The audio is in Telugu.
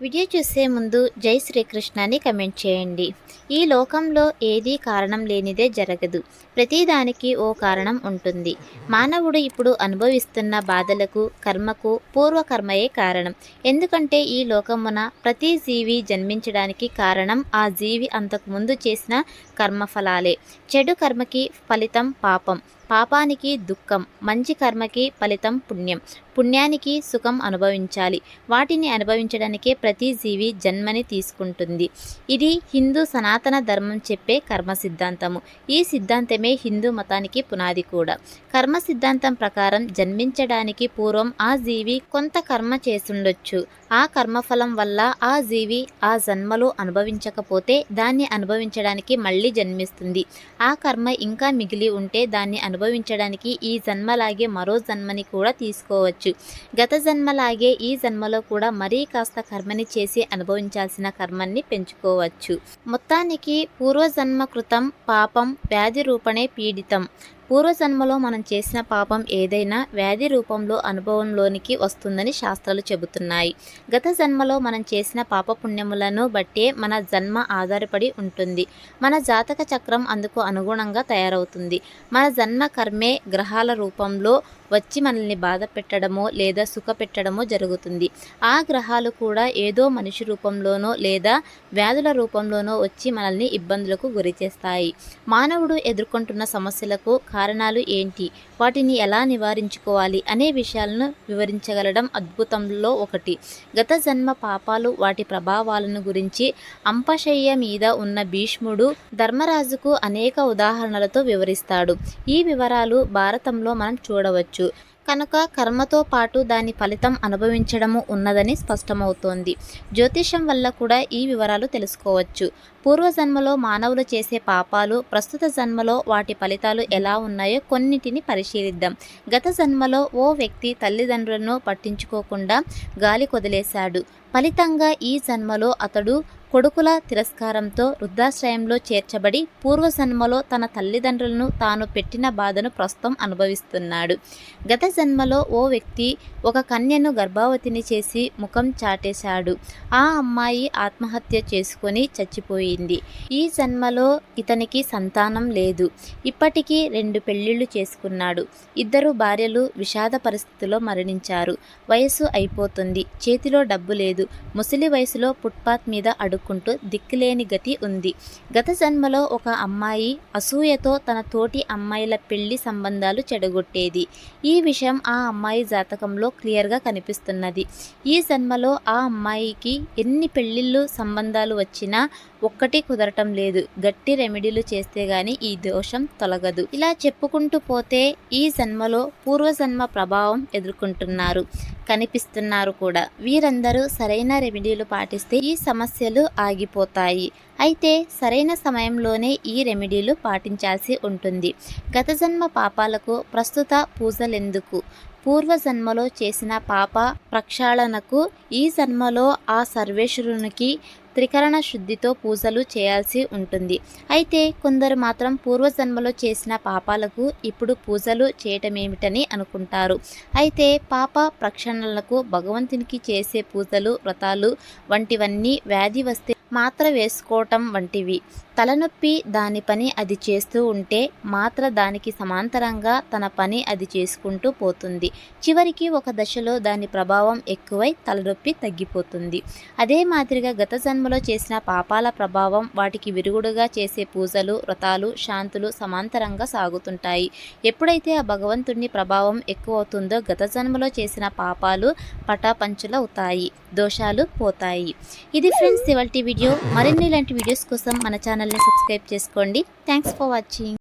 వీడియో చూసే ముందు జై శ్రీకృష్ణ అని కమెంట్ చేయండి. ఈ లోకంలో ఏదీ కారణం లేనిదే జరగదు. ప్రతిదానికి ఓ కారణం ఉంటుంది. మానవుడు ఇప్పుడు అనుభవిస్తున్న బాధలకు, కర్మకు పూర్వకర్మయే కారణం. ఎందుకంటే ఈ లోకమున ప్రతి జీవి జన్మించడానికి కారణం ఆ జీవి అంతకుముందు చేసిన కర్మఫలాలే. చెడు కర్మకి ఫలితం పాపం, పాపానికి దుఃఖం, మంచి కర్మకి ఫలితం పుణ్యం, పుణ్యానికి సుఖం అనుభవించాలి. వాటిని అనుభవించడానికే ప్రతి జీవి జన్మని తీసుకుంటుంది. ఇది హిందూ సనాతన ధర్మం చెప్పే కర్మ సిద్ధాంతము. ఈ సిద్ధాంతమే హిందూ మతానికి పునాది కూడా. కర్మ సిద్ధాంతం ప్రకారం జన్మించడానికి పూర్వం ఆ జీవి కొంత కర్మ చేసుండొచ్చు. ఆ కర్మఫలం వల్ల ఆ జీవి ఆ జన్మలో అనుభవించకపోతే దాన్ని అనుభవించడానికి మళ్ళీ జన్మిస్తుంది. ఆ కర్మ ఇంకా మిగిలి ఉంటే దాన్ని అనుభవించడానికి ఈ జన్మలాగే మరో జన్మని కూడా తీసుకోవచ్చు. గత జన్మలాగే ఈ జన్మలో కూడా మరీ కాస్త కర్మని చేసి అనుభవించాల్సిన కర్మని పెంచుకోవచ్చు. మొత్తానికి పూర్వజన్మ కృతం పాపం వ్యాధి రూపణే పీడితం. పూర్వజన్మలో మనం చేసిన పాపం ఏదైనా వ్యాధి రూపంలో అనుభవంలోనికి వస్తుందని శాస్త్రాలు చెబుతున్నాయి. గత జన్మలో మనం చేసిన పాపపుణ్యములను బట్టే మన జన్మ ఆధారపడి ఉంటుంది. మన జాతక చక్రం అందుకు అనుగుణంగా తయారవుతుంది. మన జన్మ కర్మే గ్రహాల రూపంలో వచ్చి మనల్ని బాధ పెట్టడమో లేదా సుఖ పెట్టడమో జరుగుతుంది. ఆ గ్రహాలు కూడా ఏదో మనిషి రూపంలోనో లేదా వ్యాధుల రూపంలోనో వచ్చి మనల్ని ఇబ్బందులకు గురి చేస్తాయి. మానవుడు ఎదుర్కొంటున్న సమస్యలకు కారణాలు ఏంటి, వాటిని ఎలా నివారించుకోవాలి అనే విషయాలను వివరించగలడం అద్భుతంలో ఒకటి. గత జన్మ పాపాలు, వాటి ప్రభావాలను గురించి అంపశయ్య మీద ఉన్న భీష్ముడు ధర్మరాజుకు అనేక ఉదాహరణలతో వివరిస్తాడు. ఈ వివరాలు భారతంలో మనం చూడవచ్చు. కనుక కర్మతో పాటు దాని ఫలితం అనుభవించడము ఉన్నదని స్పష్టమవుతోంది. జ్యోతిషం వల్ల కూడా ఈ వివరాలు తెలుసుకోవచ్చు. పూర్వజన్మలో మానవులు చేసే పాపాలు, ప్రస్తుత జన్మలో వాటి ఫలితాలు ఎలా ఉన్నాయో కొన్నిటిని పరిశీలిద్దాం. గత జన్మలో ఓ వ్యక్తి తల్లిదండ్రులను పట్టించుకోకుండా గాలి కొదిలేశాడు. ఫలితంగా ఈ జన్మలో అతడు కొడుకుల తిరస్కారంతో వృద్ధాశ్రయంలో చేర్చబడి పూర్వజన్మలో తన తల్లిదండ్రులను తాను పెట్టిన బాధను ప్రస్తుతం అనుభవిస్తున్నాడు. గత జన్మలో ఓ వ్యక్తి ఒక కన్యను గర్భవతిని చేసి ముఖం చాటేశాడు. ఆ అమ్మాయి ఆత్మహత్య చేసుకొని చచ్చిపోయింది. ఈ జన్మలో ఇతనికి సంతానం లేదు. ఇప్పటికీ 2 పెళ్లిళ్లు చేసుకున్నాడు. 2 భార్యలు విషాద పరిస్థితిలో మరణించారు. వయసు అయిపోతుంది, చేతిలో డబ్బు లేదు. ముసలి వయసులో ఫుట్పాత్ మీద అడుక్కుంటూ దిక్కులేని గతి ఉంది. గత జన్మలో ఒక అమ్మాయి అసూయతో తన తోటి అమ్మాయిల పెళ్లి సంబంధాలు చెడగొట్టేది. ఈ విషయం ఆ అమ్మాయి జాతకంలో క్లియర్గా కనిపిస్తున్నది. ఈ జన్మలో ఆ అమ్మాయికి ఎన్ని పెళ్లిళ్ళు సంబంధాలు వచ్చినా ఒక్కటి కుదరటం లేదు. గట్టి రెమెడీలు చేస్తే గాని ఈ దోషం తొలగదు. ఇలా చెప్పుకుంటూ పోతే ఈ జన్మలో పూర్వజన్మ ప్రభావం ఎదుర్కొంటున్నారు, కనిపిస్తున్నారు కూడా. వీరందరూ సరైన రెమెడీలు పాటిస్తే ఈ సమస్యలు ఆగిపోతాయి. అయితే సరైన సమయంలోనే ఈ రెమెడీలు పాటించాల్సి ఉంటుంది. గత జన్మ పాపాలకు ప్రస్తుత పూజలెందుకు? పూర్వజన్మలో చేసిన పాప ప్రక్షాళనకు ఈ జన్మలో ఆ సర్వేశ్వరునికి త్రికరణ శుద్ధితో పూజలు చేయాల్సి ఉంటుంది. అయితే కొందరు మాత్రం పూర్వజన్మలో చేసిన పాపాలకు ఇప్పుడు పూజలు చేయటమేమిటని అనుకుంటారు. అయితే పాప ప్రక్షాళనలకు భగవంతునికి చేసే పూజలు, వ్రతాలు వంటివన్నీ వ్యాధి వస్తే మాత్ర వేసుకోవటం వంటివి. తలనొప్పి దాని పని అది చేస్తూ ఉంటే మాత్ర దానికి సమాంతరంగా తన పని అది చేసుకుంటూ పోతుంది. చివరికి ఒక దశలో దాని ప్రభావం ఎక్కువై తలనొప్పి తగ్గిపోతుంది. అదే మాదిరిగా గత జన్మలో చేసిన పాపాల ప్రభావం, వాటికి విరుగుడుగా చేసే పూజలు, వ్రతాలు, శాంతులు సమాంతరంగా సాగుతుంటాయి. ఎప్పుడైతే ఆ భగవంతుని ప్రభావం ఎక్కువ అవుతుందో గత జన్మలో చేసిన పాపాలు పటాపంచులవుతాయి, దోషాలు పోతాయి. ఇది ఫ్రెండ్స్ ఇవాల్టి వీడియో. మరిన్ని ఇలాంటి వీడియోస్ కోసం మన ఛానల్ని సబ్స్క్రైబ్ చేసుకోండి. Thanks for watching.